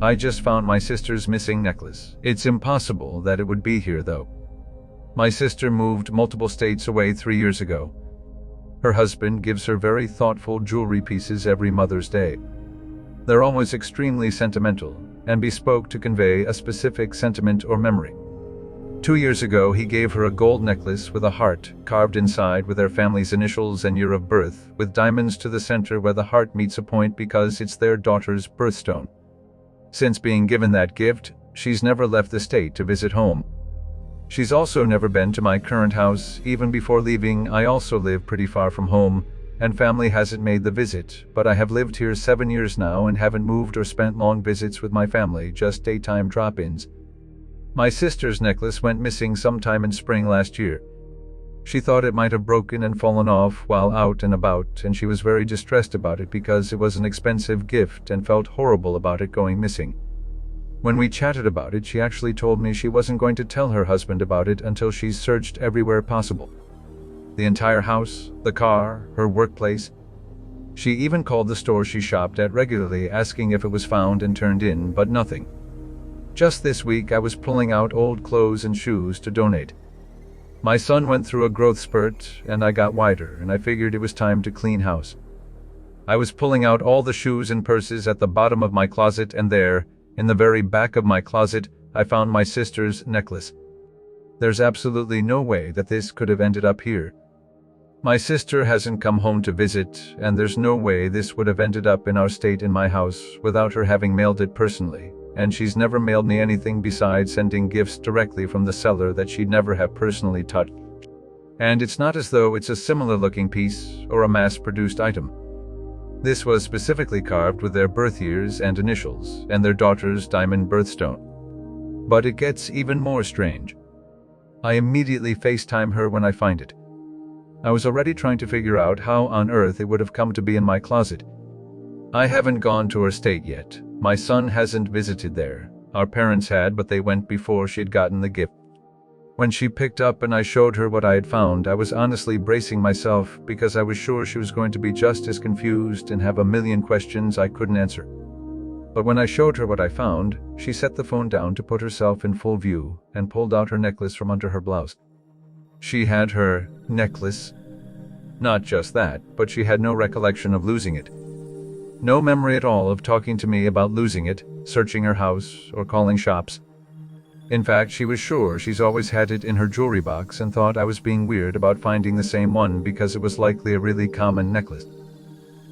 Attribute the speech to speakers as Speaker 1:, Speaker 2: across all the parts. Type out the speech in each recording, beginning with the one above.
Speaker 1: I just found my sister's missing necklace. It's impossible that it would be here, though. My sister moved multiple states away 3 years ago. Her husband gives her very thoughtful jewelry pieces every Mother's Day. They're always extremely sentimental and bespoke to convey a specific sentiment or memory. 2 years ago, he gave her a gold necklace with a heart carved inside with their family's initials and year of birth, with diamonds to the center where the heart meets a point because it's their daughter's birthstone. Since being given that gift, she's never left the state to visit home. She's also never been to my current house. Even before leaving, I also live pretty far from home, and family hasn't made the visit, but I have lived here 7 years now and haven't moved or spent long visits with my family, just daytime drop-ins. My sister's necklace went missing sometime in spring last year. She thought it might have broken and fallen off while out and about, and she was very distressed about it because it was an expensive gift and felt horrible about it going missing. When we chatted about it, she actually told me she wasn't going to tell her husband about it until she's searched everywhere possible. The entire house, the car, her workplace. She even called the store she shopped at regularly asking if it was found and turned in, but nothing. Just this week I was pulling out old clothes and shoes to donate. My son went through a growth spurt and I got wider, and I figured it was time to clean house. I was pulling out all the shoes and purses at the bottom of my closet, and there, in the very back of my closet, I found my sister's necklace. There's absolutely no way that this could have ended up here. My sister hasn't come home to visit, and there's no way this would have ended up in our state in my house without her having mailed it personally, and she's never mailed me anything besides sending gifts directly from the seller that she'd never have personally touched. And it's not as though it's a similar looking piece or a mass-produced item. This was specifically carved with their birth years and initials, and their daughter's diamond birthstone. But it gets even more strange. I immediately FaceTime her when I find it. I was already trying to figure out how on earth it would have come to be in my closet. I haven't gone to her state yet. My son hasn't visited there. Our parents had, but they went before she'd gotten the gift. When she picked up and I showed her what I had found, I was honestly bracing myself because I was sure she was going to be just as confused and have a million questions I couldn't answer. But when I showed her what I found, she set the phone down to put herself in full view and pulled out her necklace from under her blouse. She had her necklace. Not just that, but she had no recollection of losing it. No memory at all of talking to me about losing it, searching her house, or calling shops. In fact, she was sure she's always had it in her jewelry box and thought I was being weird about finding the same one because it was likely a really common necklace.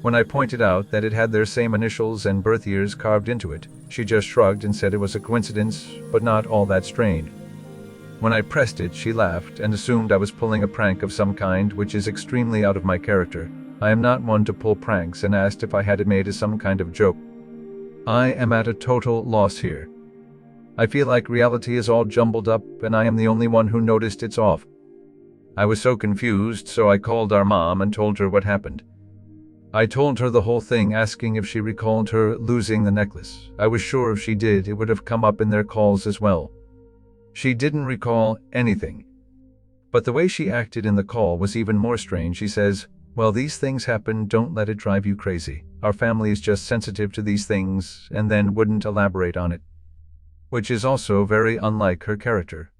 Speaker 1: When I pointed out that it had their same initials and birth years carved into it, she just shrugged and said it was a coincidence, but not all that strange. When I pressed it, she laughed and assumed I was pulling a prank of some kind, which is extremely out of my character. I am not one to pull pranks, and asked if I had it made as some kind of joke. I am at a total loss here. I feel like reality is all jumbled up and I am the only one who noticed it's off. I was so confused, so I called our mom and told her what happened. I told her the whole thing, asking if she recalled her losing the necklace. I was sure if she did, it would have come up in their calls as well. She didn't recall anything. But the way she acted in the call was even more strange. She says, "Well, these things happen, don't let it drive you crazy. Our family is just sensitive to these things," and then wouldn't elaborate on it. Which is also very unlike her character.